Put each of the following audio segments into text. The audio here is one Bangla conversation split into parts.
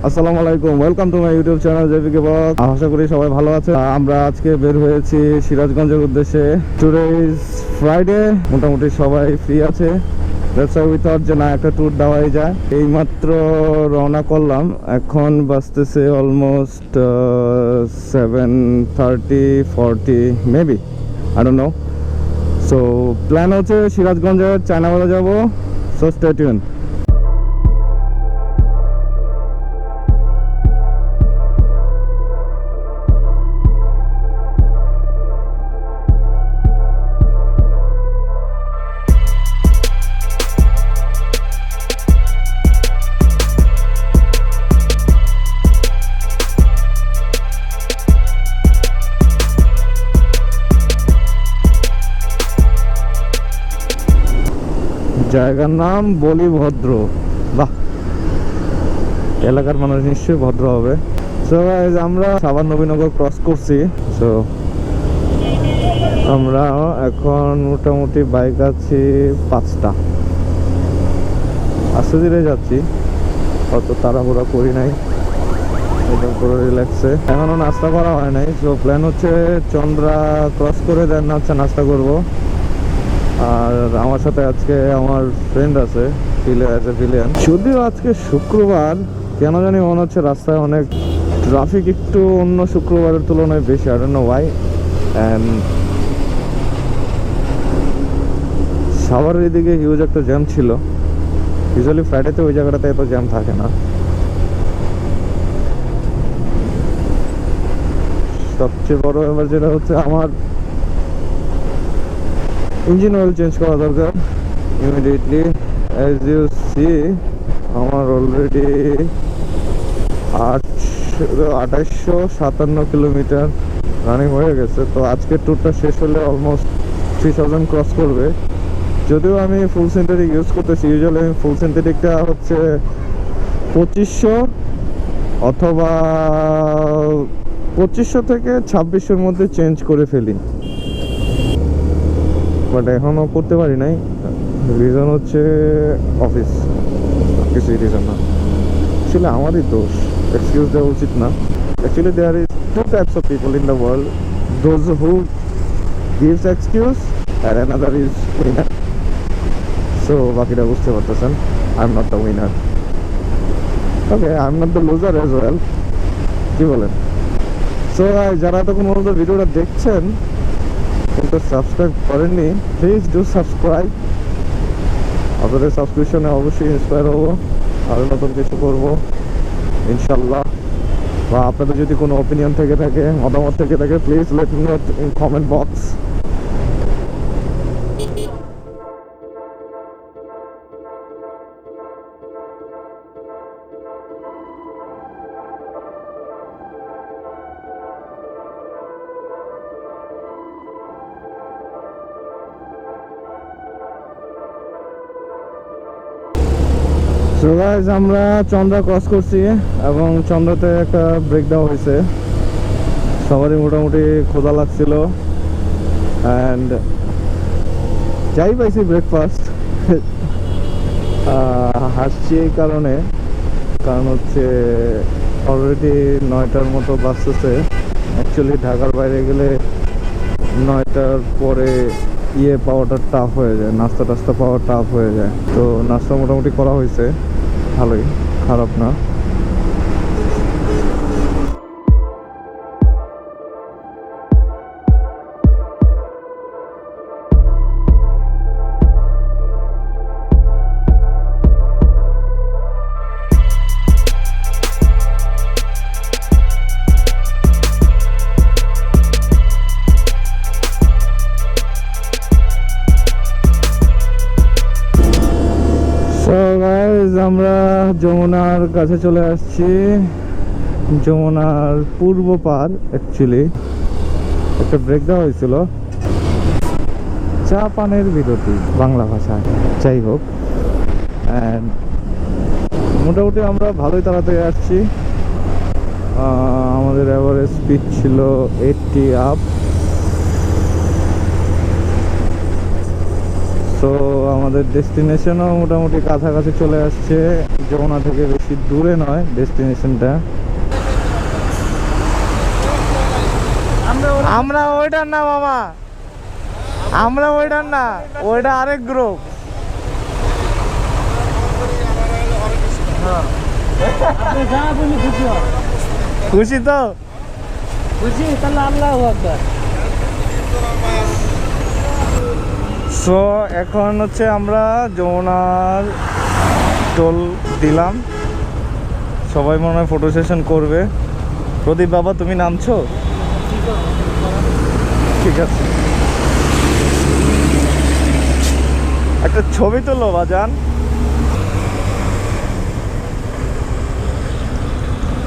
আসসালামু আলাইকুম, welcome to my YouTube channel JPK vlog. আশা করি সবাই ভালো আছে। আমরা আজকে বের হয়েছি সিরাজগঞ্জের উদ্দেশ্যে। টুডে ইজ ফ্রাইডে, মোটামুটি সবাই ফ্রি আছে। দ্যাটস হোয়াই উই থট যে না, একটা ট্যুর দেওয়াই যায়। এইমাত্র রওনা করলাম, এখন বাজতেছে almost 7:30-40 maybe, I don't know. So plan হচ্ছে সিরাজগঞ্জের চায়নাবাজার যাবো। So stay tuned. জায়গার নাম বলিভদ্র। বাহ, এলাকার মানুষ নিশ্চয়ই ভদ্র হবে। সো গাইস, আমরা সাভার নবীনগর ক্রস করছি। সো আমরা এখন মোটামুটি বাইক আছি 5টা। আস্তে ধীরে যাচ্ছি, অত তাড়াহুড়া করি নাই, একদম পুরো রিল্যাক্সে। এখনো নাস্তা করা হয় নাই। সো প্ল্যান হচ্ছে চন্দ্রা ক্রস করে দেন হচ্ছে নাস্তা করব। আর আমার সাথে আজকে আমার ফ্রেন্ড আছে, ফিলিয়ান। যদিও আজকে শুক্রবার, কেন জানি মনে হচ্ছে রাস্তায় অনেক ট্রাফিক, একটু অন্য শুক্রবারের তুলনায় বেশি। I don't no Y. And সাভারের এদিকে হিউজ একটা জ্যাম ছিল। ইউজুয়ালি ফ্রাইডেতে ওই জায়গাটাতে এত জ্যাম থাকে না। সবচেয়ে বড় ব্যাপার যেটা হচ্ছে, আমার ইঞ্জিন অয়েল চেঞ্জ করা দরকার ইমিডিয়েটলি। অ্যাজ ইউ সি, আমার অলরেডি 2857 কিলোমিটার রানিং হয়ে গেছে। তো আজকের ট্যুরটা শেষ হলে অলমোস্ট 3000 ক্রস করবে। যদিও আমি ফুল সিনথেটিক ইউজ করতেছি। ইউজুয়ালি আমি ফুল সিনথেটিকটা হচ্ছে 2500 অথবা 2500 থেকে 2600-এর মধ্যে চেঞ্জ করে ফেলি, বাট এখনও করতে পারি নাই। রিজন হচ্ছে অফিস, কিছুই রিজন না। অ্যাকচুয়ালি আমারই দোষ, এক্সকিউজ দেওয়া উচিত না। Actually there is two types of people in the world, those who gives excuse and another is winner. So বাকিটা বুঝতে পারতেছেন, I am not the winner. Okay, I am not the loser as well, কি বলেন? সো যারা এতক্ষণ পর্যন্ত ভিডিওটা দেখছেন কিন্তু সাবস্ক্রাইব করেননি, প্লিজ ডু সাবস্ক্রাইব। আপনাদের সাবস্ক্রিপশনে অবশ্যই ইন্সপায়ার হবো, আরও নতুন কিছু করবো ইনশাল্লাহ। বা আপনাদের যদি কোনো ওপিনিয়ন থেকে থাকে, মতামত থেকে থাকে, please let me no in comment box. So guys, আমরা চন্দ্রা ক্রস করছি এবং চন্দ্রাতে একটা ব্রেক দেওয়া হয়েছে। সবারই মোটামুটি ক্ষুধা লাগছিল অ্যান্ড যাই পাইছি ব্রেকফাস্ট। হাসছি এই কারণ হচ্ছে অলরেডি 9টার মতো বাজতেছে। অ্যাকচুয়ালি ঢাকার বাইরে গেলে 9টার পরে পাওয়াটা টাফ হয়ে যায়, নাস্তা টাস্তা পাওয়া টাফ হয়ে যায়। তো নাস্তা মোটামুটি করা হয়েছে, ভালোই, খারাপ না। আমরা যমুনার কাছে চলে আসছি। যমুনার পূর্ব পার। অ্যাকচুয়ালি একটা ব্রেক দেওয়া হয়েছিল, চা পানের বিরতি বাংলা ভাষায়। যাই হোক, অ্যান্ড মোটামুটি আমরা ভালোই তাড়াতাড়ি আসছি। আমাদের এভারেজ স্পিড ছিল 80 আপ। তো আমাদের ডেস্টিনেশনও মোটামুটি কাছাকাছি চলে আসছে, যমুনা থেকে বেশি দূরে নয় ডেস্টিনেশনটা। আমরা ওইটার না মামা, আমরা ওইটার না, ওইটা আরেক গ্রুপ। খুশি তো? খুশি, তাহলে আল্লাহু আকবার। সো এখন হচ্ছে আমরা যমুনার টোল দিলাম, সবাই মনে হয় ফটো সেশন করবে। প্রদীপ বাবা তুমি নামছো? ঠিক আছে, একটা ছবি তোলো বাজান।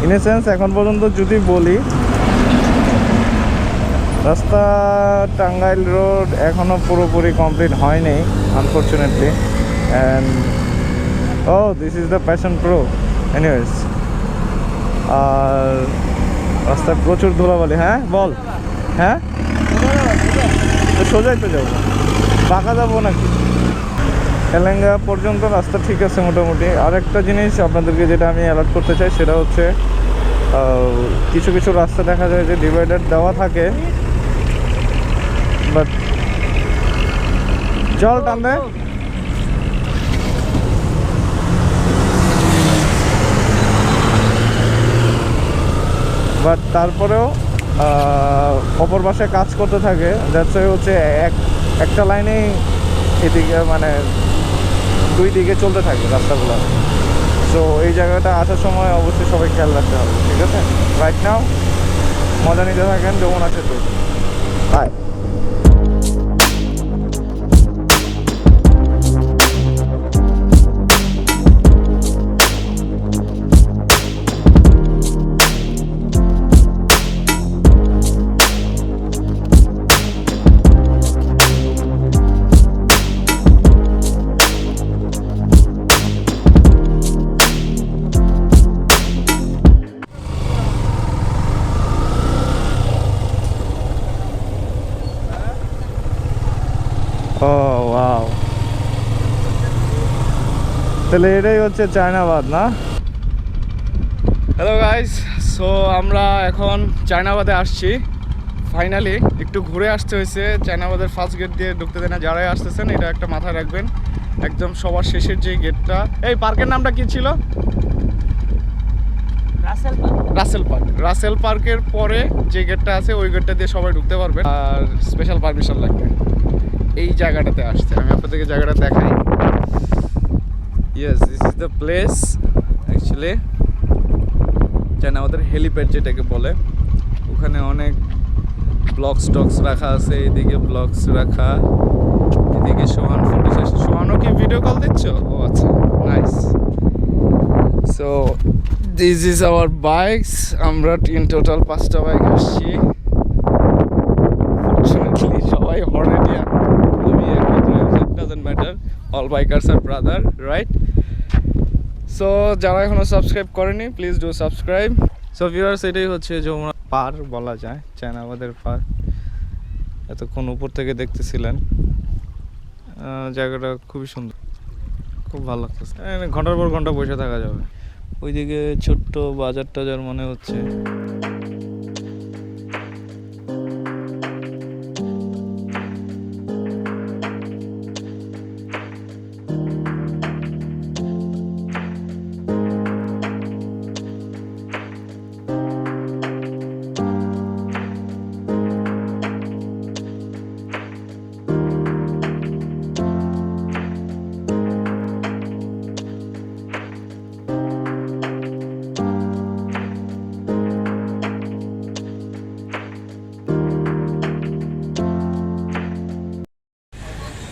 ইন এ সেন্স এখন পর্যন্ত যদি বলি, রাস্তা টাঙ্গাইল রোড এখনো পুরোপুরি কমপ্লিট হয়নি unfortunately. And oh this is the Passion Pro. Anyways, আর রাস্তায় প্রচুর ধুলাবালি। হ্যাঁ বল। হ্যাঁ তো সোজাই তো যাবো, বাঁকা যাবো নাকি? এলেঙ্গা পর্যন্ত রাস্তা ঠিক আছে মোটামুটি। আরেকটা জিনিস আপনাদেরকে যেটা আমি অ্যালার্ট করতে চাই সেটা হচ্ছে কিছু কিছু রাস্তা দেখা যায় যে ডিভাইডার দেওয়া থাকে, বাট জল টানবে। বাট তারপরেও অপর পাশে কাজ করতে থাকে, দ্যাটস ওয়াই হচ্ছে একটা লাইনেই এদিকে মানে দুই দিকে চলতে থাকে রাস্তাগুলো। সো এই জায়গাটা আসার সময় অবশ্যই সবাই খেয়াল রাখতে হবে, ঠিক আছে? রাইট নাও মজা নিতে থাকেন যমুনা সেতু। বাই। ও ওয়াও, তাহলে এটাই হচ্ছে চায়নাবাদ না? হ্যালো গাইস, সো আমরা এখন চায়নাবাদে আসছি। ফাইনালি একটু ঘুরে আসতে হয়েছে, চায়নাবাদের ফার্স্ট গেট দিয়ে ঢুকতে দেয় না। যারাই আসতেছেন এটা একটা মাথায় রাখবেন, একদম সবার শেষের যে গেটটা। এই পার্কের নামটা কি ছিল? রাসেল পার্ক। রাসেল পার্কের পরে যে গেটটা আছে ওই গেটটা দিয়ে সবাই ঢুকতে পারবেন, আর স্পেশাল পারমিশন লাগবে। এই জায়গাটাতে আসছে, আমি আপনাদেরকে জায়গাটা দেখাই। Yes, this is the place actually. যেন আমাদের হেলিপ্যাড যেটাকে বলে, ওখানে অনেক ব্লকস টক্স রাখা আছে। এদিকে ব্লকস রাখা, এদিকে সোহান ফটো সেশন। সোহানও কি ভিডিও কল দিচ্ছ? ও আচ্ছা, nice. So this is our bikes. আমরা ইন টোটাল 5টা বাইক আসছি। ফর্চুনেটলি সবাই হর্নেটিয়া, আমি একমাত্র। It doesn't matter, all bikers are brother, right? So যারা এখনো সাবস্ক্রাইব করেনি please do subscribe. So viewers, এটাই হচ্ছে যমুনা পার বলা যায়, চায়নাবাদের পার। এতক্ষণ উপর থেকে দেখতেছিলেন, জায়গাটা খুবই সুন্দর, খুব ভালো লাগতেছে। ঘন্টার পর ঘন্টা বসে থাকা যাবে। ওইদিকে ছোট্ট বাজার টাজার মনে হচ্ছে।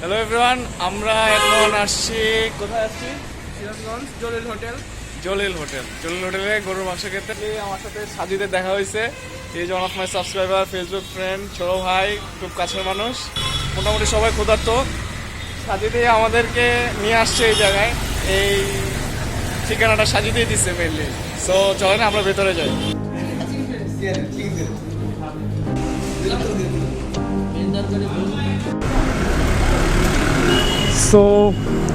হ্যালো এভরিওয়ান, আমরা এখন আসছি, কোথায় আসছি? সিরাজগঞ্জ জলিল হোটেল। জলিল হোটেলে গরুর মাংস খেতে। আমার সাথে সাজিদের দেখা হয়েছে। এই যে one of my subscriber, Facebook friend, ছোট ভাই, খুব কাছের মানুষ। মোটামুটি সবাই ক্ষুধার্ত। সাজিদে আমাদেরকে নিয়ে আসছে এই জায়গায়, এই ঠিকানাটা সাজিদেই দিচ্ছে মেনলি। সো চলেন আমরা ভেতরে যাই। সো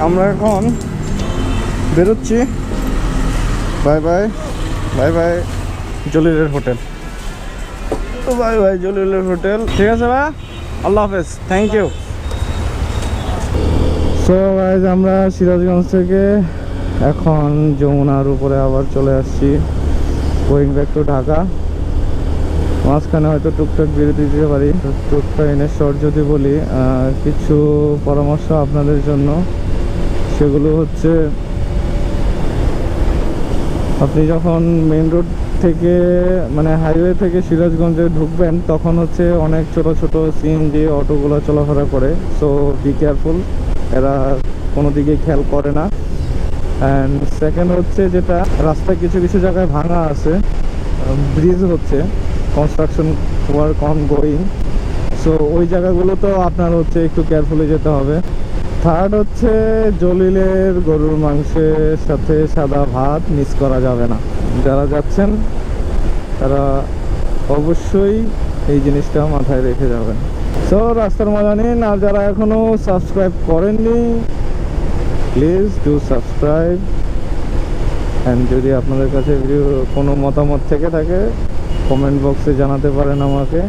আমরা এখন বেরোচ্ছি। বাই বাই, বাই বাই জলিলের হোটেল। তো বাই বাই জলিলের হোটেল। ঠিক আছে ভাই, আল্লাহ হাফেজ, থ্যাংক ইউ। সো গাইজ আমরা সিরাজগঞ্জ থেকে এখন যমুনার উপরে আবার চলে আসছি, গোয়িং ব্যাক টু ঢাকা। মাঝখানে হয়তো টুকটাক বিরতি দিতে পারি। টুকটাক এনে শর্ট যদি বলি, কিছু পরামর্শ আপনাদের জন্য, সেগুলো হচ্ছে আপনি যখন মেইন রোড থেকে মানে হাইওয়ে থেকে সিরাজগঞ্জে ঢুকবেন, তখন হচ্ছে অনেক ছোট ছোট সিএনজি অটোগুলো চলাফেরা করে। সো বি কেয়ারফুল, এরা কোনো দিকে খেয়াল করে না। অ্যান্ড সেকেন্ড হচ্ছে যেটা, রাস্তায় কিছু কিছু জায়গায় ভাঙা আছে, ব্রিজ হচ্ছে, construction work on going. So ওই জায়গাগুলোতেও আপনার হচ্ছে একটু কেয়ারফুলি যেতে হবে। থার্ড হচ্ছে জলিলের গরুর মাংসের সাথে সাদা ভাত মিস করা যাবে না। যারা যাচ্ছেন তারা অবশ্যই এই জিনিসটা মাথায় রেখে যাবেন। সো রাস্তার মজা নিন। আর যারা এখনও সাবস্ক্রাইব করেননি, প্লিজ ডু সাবস্ক্রাইব। অ্যান্ড যদি আপনাদের কাছে ভিডিও কোনো মতামত থেকে থাকে, কমেন্ট বক্সে জানাতে পারেন আমাকে।